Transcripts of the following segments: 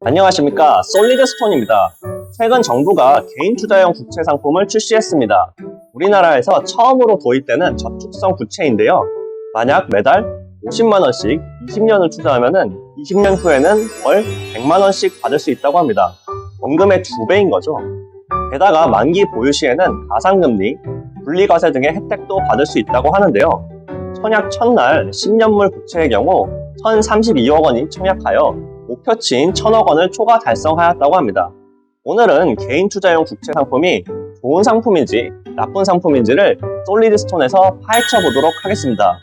안녕하십니까, 솔리드스톤입니다. 최근 정부가 개인 투자용 국채 상품을 출시했습니다. 우리나라에서 처음으로 도입되는 저축성 국채인데요. 만약 매달 50만원씩 20년을 투자하면 20년 후에는 월 100만원씩 받을 수 있다고 합니다. 원금의 2배인 거죠. 게다가 만기 보유 시에는 가상금리, 분리과세 등의 혜택도 받을 수 있다고 하는데요. 청약 첫날 10년물 국채의 경우 1,032억 원이 청약하여 목표치인 1,000억 원을 초과 달성하였다고 합니다. 오늘은 개인 투자용 국채 상품이 좋은 상품인지 나쁜 상품인지를 솔리드스톤에서 파헤쳐 보도록 하겠습니다.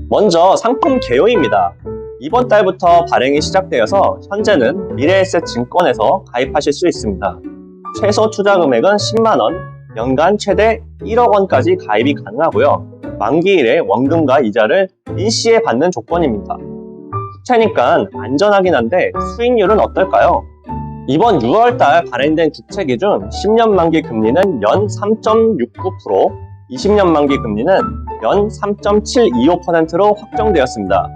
먼저 상품 개요입니다. 이번 달부터 발행이 시작되어서 현재는 미래에셋증권에서 가입하실 수 있습니다. 최소 투자 금액은 10만 원, 연간 최대 1억 원까지 가입이 가능하고요. 만기일에 원금과 이자를 일시에 받는 조건입니다. 국채니까 안전하긴 한데 수익률은 어떨까요? 이번 6월달 발행된 국채 기준 10년 만기 금리는 연 3.69%, 20년 만기 금리는 연 3.725%로 확정되었습니다.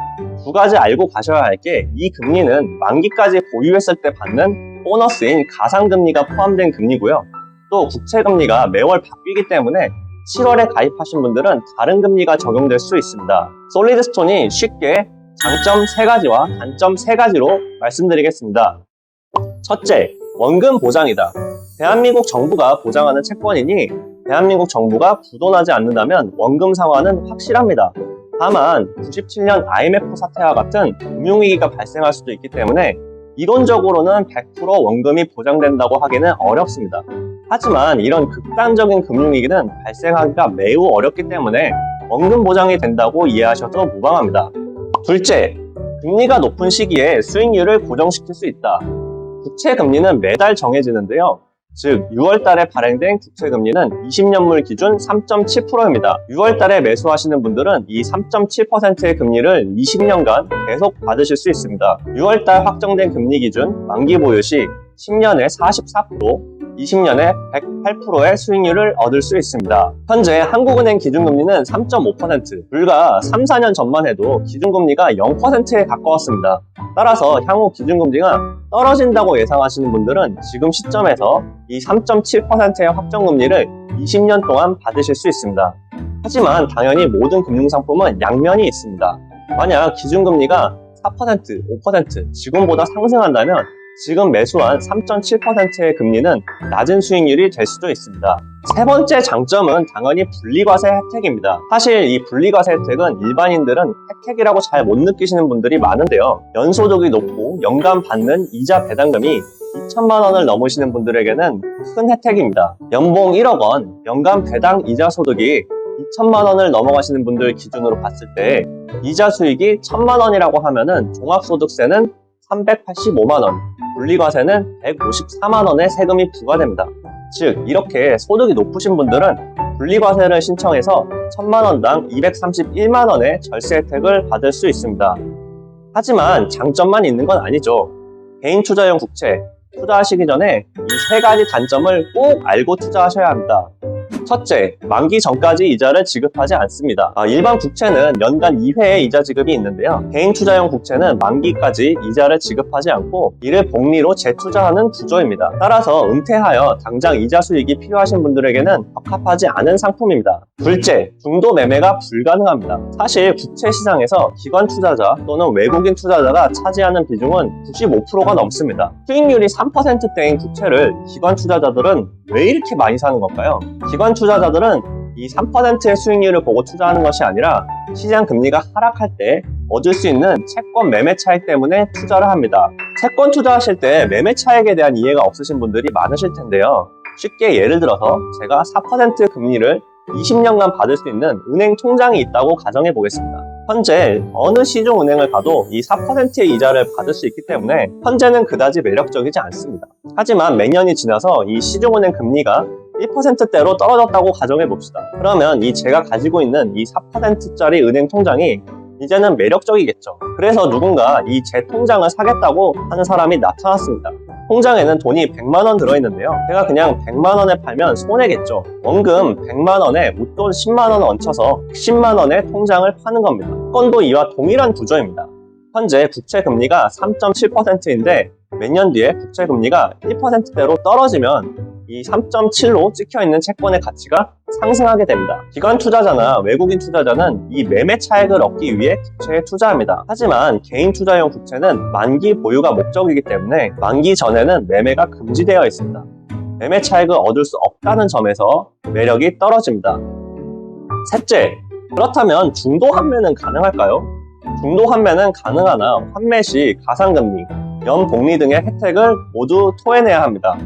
두 가지 알고 가셔야 할 게 이 금리는 만기까지 보유했을 때 받는 보너스인 가상금리가 포함된 금리고요. 또 국채 금리가 매월 바뀌기 때문에 7월에 가입하신 분들은 다른 금리가 적용될 수 있습니다. 솔리드스톤이 쉽게 장점 3가지와 단점 3가지로 말씀드리겠습니다. 첫째, 원금 보장이다. 대한민국 정부가 보장하는 채권이니 대한민국 정부가 부도나지 않는다면 원금 상환은 확실합니다. 다만 97년 IMF 사태와 같은 금융위기가 발생할 수도 있기 때문에 이론적으로는 100% 원금이 보장된다고 하기는 어렵습니다. 하지만 이런 극단적인 금융위기는 발생하기가 매우 어렵기 때문에 원금 보장이 된다고 이해하셔도 무방합니다. 둘째, 금리가 높은 시기에 수익률을 고정시킬 수 있다. 국채 금리는 매달 정해지는데요. 즉 6월달에 발행된 국채 금리는 20년물 기준 3.7%입니다. 6월달에 매수하시는 분들은 이 3.7%의 금리를 20년간 계속 받으실 수 있습니다. 6월달 확정된 금리 기준 만기 보유 시 10년에 44%, 20년에 108%의 수익률을 얻을 수 있습니다. 현재 한국은행 기준금리는 3.5%, 불과 3, 4년 전만 해도 기준금리가 0%에 가까웠습니다. 따라서 향후 기준금리가 떨어진다고 예상하시는 분들은 지금 시점에서 이 3.7%의 확정금리를 20년 동안 받으실 수 있습니다. 하지만 당연히 모든 금융상품은 양면이 있습니다. 만약 기준금리가 4%, 5% 지금보다 상승한다면 지금 매수한 3.7%의 금리는 낮은 수익률이 될 수도 있습니다. 세 번째 장점은 당연히 분리과세 혜택입니다. 사실 이 분리과세 혜택은 일반인들은 혜택이라고 잘 못 느끼시는 분들이 많은데요. 연소득이 높고 연간 받는 이자 배당금이 2천만 원을 넘으시는 분들에게는 큰 혜택입니다. 연봉 1억 원, 연간 배당 이자 소득이 2천만 원을 넘어가시는 분들 기준으로 봤을 때 이자 수익이 1,000만 원이라고 하면은 종합소득세는 385만 원, 분리과세는 154만 원의 세금이 부과됩니다. 즉 이렇게 소득이 높으신 분들은 분리과세를 신청해서 1,000만 원당 231만 원의 절세 혜택을 받을 수 있습니다. 하지만 장점만 있는 건 아니죠. 개인 투자용 국채 투자하시기 전에 이 3가지 단점을 꼭 알고 투자하셔야 합니다. 첫째, 만기 전까지 이자를 지급하지 않습니다. 일반 국채는 연간 2회의 이자 지급이 있는데요. 개인 투자용 국채는 만기까지 이자를 지급하지 않고 이를 복리로 재투자하는 구조입니다. 따라서 은퇴하여 당장 이자 수익이 필요하신 분들에게는 적합하지 않은 상품입니다. 둘째, 중도 매매가 불가능합니다. 사실 국채 시장에서 기관 투자자 또는 외국인 투자자가 차지하는 비중은 95%가 넘습니다. 수익률이 3%대인 국채를 기관 투자자들은 왜 이렇게 많이 사는 걸까요? 기관 투자자들은 이 3%의 수익률을 보고 투자하는 것이 아니라 시장 금리가 하락할 때 얻을 수 있는 채권 매매 차익 때문에 투자를 합니다. 채권 투자하실 때 매매 차익에 대한 이해가 없으신 분들이 많으실 텐데요. 쉽게 예를 들어서 제가 4% 금리를 20년간 받을 수 있는 은행 통장이 있다고 가정해 보겠습니다. 현재 어느 시중은행을 가도 이 4%의 이자를 받을 수 있기 때문에 현재는 그다지 매력적이지 않습니다. 하지만 몇 년이 지나서 이 시중은행 금리가 1%대로 떨어졌다고 가정해 봅시다. 그러면 이 제가 가지고 있는 이 4%짜리 은행 통장이 이제는 매력적이겠죠. 그래서 누군가 이 제 통장을 사겠다고 하는 사람이 나타났습니다. 통장에는 돈이 100만 원 들어있는데요. 제가 그냥 100만 원에 팔면 손해겠죠. 원금 100만 원에 웃돈 10만 원 얹혀서 10만 원의 통장을 파는 겁니다. 건도 이와 동일한 구조입니다. 현재 국채 금리가 3.7%인데 몇 년 뒤에 국채 금리가 1%대로 떨어지면 이 3.7로 찍혀있는 채권의 가치가 상승하게 됩니다. 기관 투자자나 외국인 투자자는 이 매매 차익을 얻기 위해 국채에 투자합니다. 하지만 개인 투자용 국채는 만기 보유가 목적이기 때문에 만기 전에는 매매가 금지되어 있습니다. 매매 차익을 얻을 수 없다는 점에서 매력이 떨어집니다. 셋째, 그렇다면 중도 환매는 가능할까요? 중도 환매는 가능하나 환매 시 가상금리, 연복리 등의 혜택을 모두 토해내야 합니다.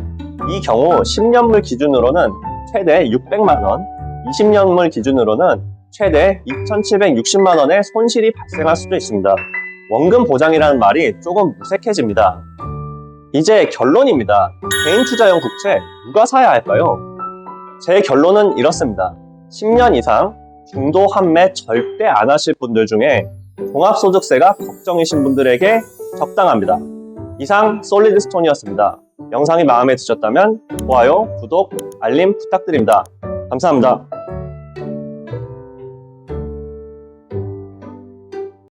이 경우 10년물 기준으로는 최대 600만원, 20년물 기준으로는 최대 2,760만원의 손실이 발생할 수도 있습니다. 원금 보장이라는 말이 조금 무색해집니다. 이제 결론입니다. 개인 투자용 국채 누가 사야 할까요? 제 결론은 이렇습니다. 10년 이상 중도 환매 절대 안 하실 분들 중에 종합소득세가 걱정이신 분들에게 적당합니다. 이상 솔리드스톤이었습니다. 영상이 마음에 드셨다면 좋아요, 구독, 알림 부탁드립니다. 감사합니다.